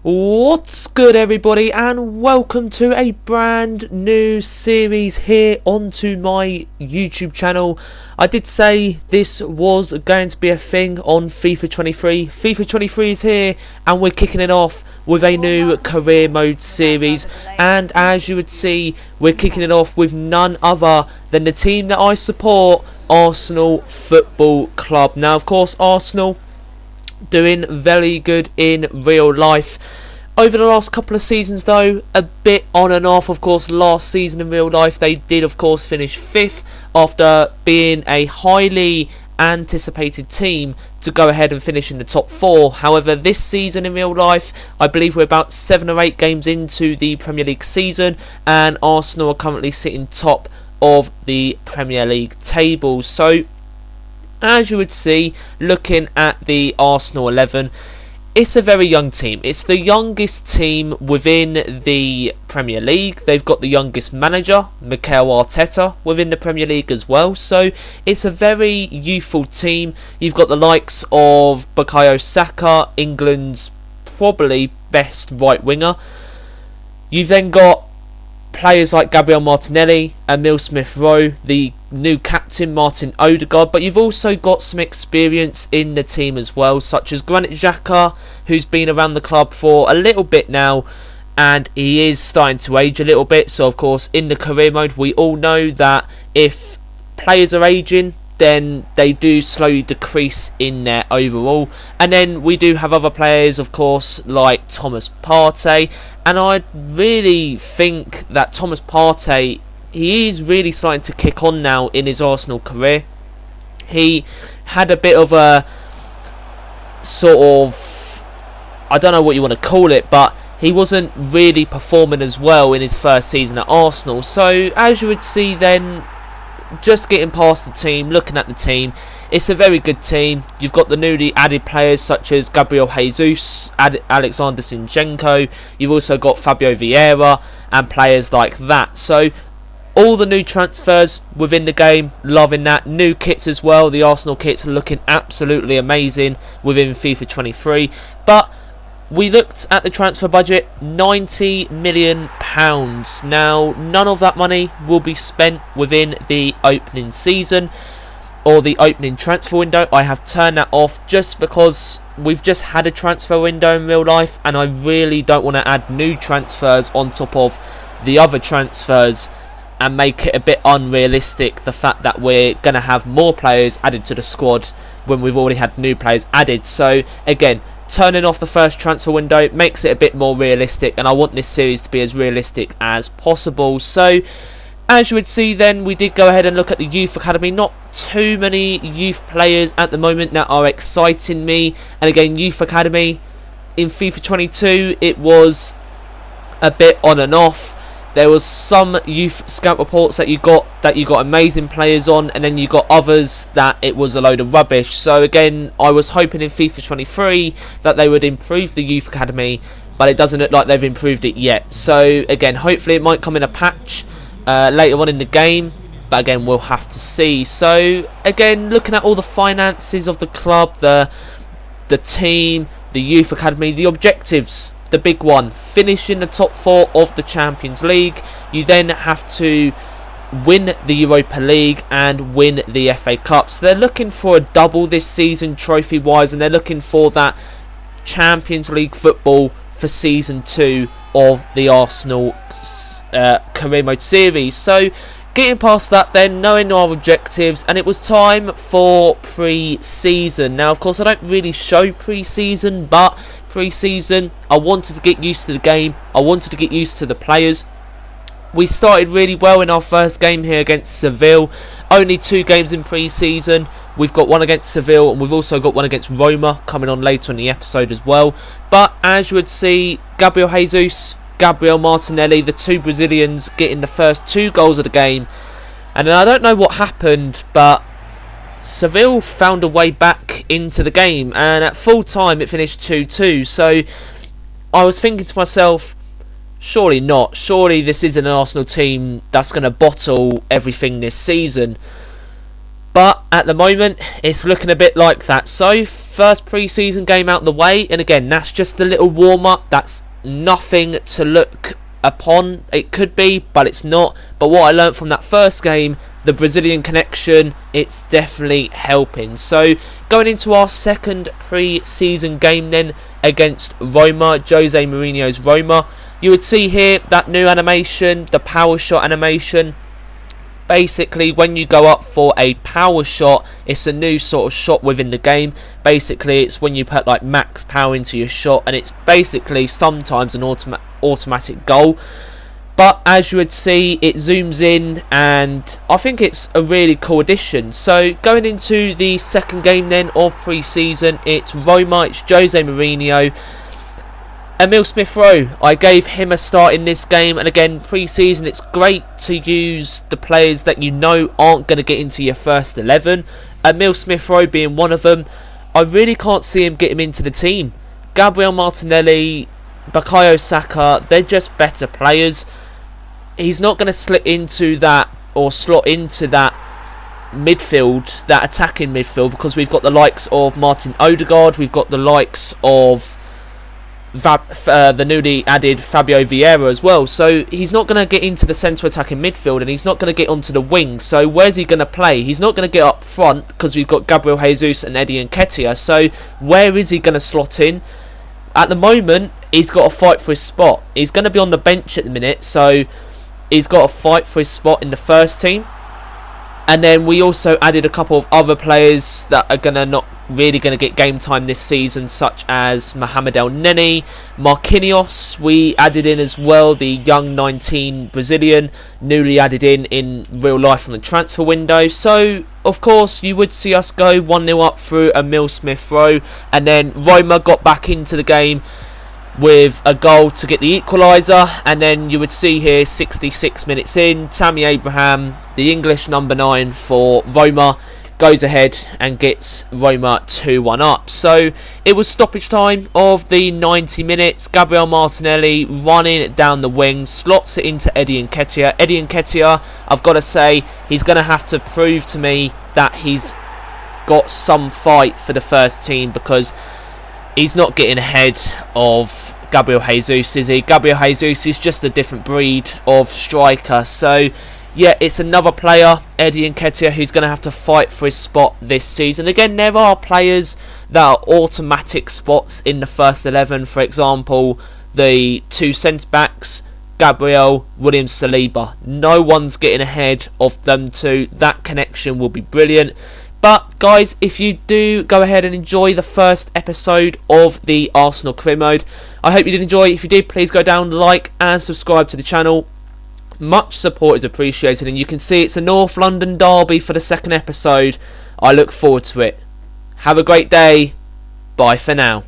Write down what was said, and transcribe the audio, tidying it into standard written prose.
What's good, everybody, and welcome to a brand new series here onto my YouTube channel. I did say this was going to be a thing on FIFA 23. FIFA 23 is here and we're kicking it off with a new career mode series, and as you would see, we're kicking it off with none other than the team that I support, Arsenal Football Club. Now, of course, Arsenal doing very good in real life. Over the last couple of seasons though, a bit on and off. Of course, last season in real life they did of course finish 5th after being a highly anticipated team to go ahead and finish in the top 4. However, this season in real life, I believe we're about 7 or 8 games into the Premier League season, and Arsenal are currently sitting top of the Premier League table. So as you would see, looking at the Arsenal 11, it's a very young team. It's the youngest team within the Premier League. They've got the youngest manager, Mikel Arteta, within the Premier League as well. So it's a very youthful team. You've got the likes of Bukayo Saka, England's probably best right winger. You've then got players like Gabriel Martinelli, Emile Smith-Rowe, the new captain Martin Odegaard, but you've also got some experience in the team as well, such as Granit Xhaka, who's been around the club for a little bit now, and he is starting to age a little bit. So of course, in the career mode, we all know that if players are aging, then they do slowly decrease in their overall. And then we do have other players, of course, like Thomas Partey, and I really think that Thomas Partey, he is really starting to kick on now in his Arsenal career. He had a bit of a sort of, I don't know what you want to call it, but he wasn't really performing as well in his first season at Arsenal. So as you would see then, just getting past the team, looking at the team, it's a very good team. You've got the newly added players such as Gabriel Jesus, Alexander Zinchenko. You've also got Fabio Vieira and players like that. So all the new transfers within the game, loving that. New kits as well. The Arsenal kits are looking absolutely amazing within FIFA 23. But we looked at the transfer budget, £90 million. Now, none of that money will be spent within the opening season or the opening transfer window. I have turned that off just because we've just had a transfer window in real life, and I really don't want to add new transfers on top of the other transfers and make it a bit unrealistic, the fact that we're going to have more players added to the squad when we've already had new players added. So again, turning off the first transfer window makes it a bit more realistic, and I want this series to be as realistic as possible. So as you would see then, we did go ahead and look at the youth academy. Not too many youth players at the moment that are exciting me, and again, youth academy in FIFA 22 it was a bit on and off. There was some youth scout reports that you got amazing players on, and then you got others that it was a load of rubbish. So again, I was hoping in FIFA 23 that they would improve the youth academy, but it doesn't look like they've improved it yet. So again, hopefully it might come in a patch later on in the game, but again, we'll have to see. So again, looking at all the finances of the club, the team, the youth academy, the objectives. The big one, finish in the top 4 of the Champions League. You then have to win the Europa League and win the FA Cup. So they're looking for a double this season trophy wise, and they're looking for that Champions League football for season 2 of the Arsenal career mode series. So getting past that then, knowing our objectives, and it was time for pre-season. Now of course I don't really show pre-season, but pre-season I wanted to get used to the game, I wanted to get used to the players. We started really well in our first game here against Seville. Only 2 games in pre-season. We've got one against Seville, and we've also got one against Roma coming on later in the episode as well. But as you would see, Gabriel Jesus, Gabriel Martinelli, the 2 Brazilians, getting the first 2 goals of the game. And then I don't know what happened, but Seville found a way back into the game, and at full time it finished 2-2. So I was thinking to myself, surely not. Surely this isn't an Arsenal team that's going to bottle everything this season. But at the moment, it's looking a bit like that. So first pre-season game out of the way, and again, that's just a little warm-up. That's nothing to look upon. It could be, but it's not. But what I learned from that first game, the Brazilian connection, it's definitely helping. So going into our second pre-season game then against Roma, Jose Mourinho's Roma, you would see here that new animation, the power shot animation. Basically, when you go up for a power shot, it's a new sort of shot within the game. Basically, it's when you put like max power into your shot, and it's basically sometimes an automatic goal. But as you would see, it zooms in, and I think it's a really cool addition. So going into the second game then of pre-season, it's Roma, it's Jose Mourinho. Emil Smith-Rowe, I gave him a start in this game, and again, pre-season, it's great to use the players that you know aren't going to get into your first 11. Emil Smith-Rowe being one of them. I really can't see him get him into the team. Gabriel Martinelli, Bukayo Saka, they're just better players. He's not going to slot into that midfield, that attacking midfield, because we've got the likes of Martin Odegaard, we've got the likes of the newly added Fabio Vieira as well. So he's not going to get into the centre attacking midfield, and he's not going to get onto the wing. So where's he going to play? He's not going to get up front because we've got Gabriel Jesus and Eddie Nketiah. So where is he going to slot in? At the moment, he's got to fight for his spot. He's going to be on the bench at the minute, so he's got to fight for his spot in the first team. And then we also added a couple of other players that are not really going to get game time this season, such as Mohamed El Neni, Marquinhos. We added in as well the young 19 Brazilian, newly added in real life on the transfer window. So, of course, you would see us go 1-0 up through Emil Smith-Rowe, and then Roma got back into the game with a goal to get the equaliser. And then you would see here 66 minutes in, Tammy Abraham, the English number 9 for Roma, goes ahead and gets Roma 2-1 up. So it was stoppage time of the 90 minutes. Gabriel Martinelli running down the wing, slots it into Eddie Nketiah. Eddie Nketiah, I've got to say, he's going to have to prove to me that he's got some fight for the first team, because he's not getting ahead of Gabriel Jesus, is he? Gabriel Jesus is just a different breed of striker. So yeah, it's another player, Eddie Nketiah, who's going to have to fight for his spot this season. Again, there are players that are automatic spots in the first 11. For example, the two centre-backs, Gabriel, William Saliba. No one's getting ahead of them two. That connection will be brilliant. But guys, if you do go ahead and enjoy the first episode of the Arsenal Career Mode, I hope you did enjoy. If you did, please go down, like and subscribe to the channel. Much support is appreciated, and you can see it's a North London derby for the second episode. I look forward to it. Have a great day. Bye for now.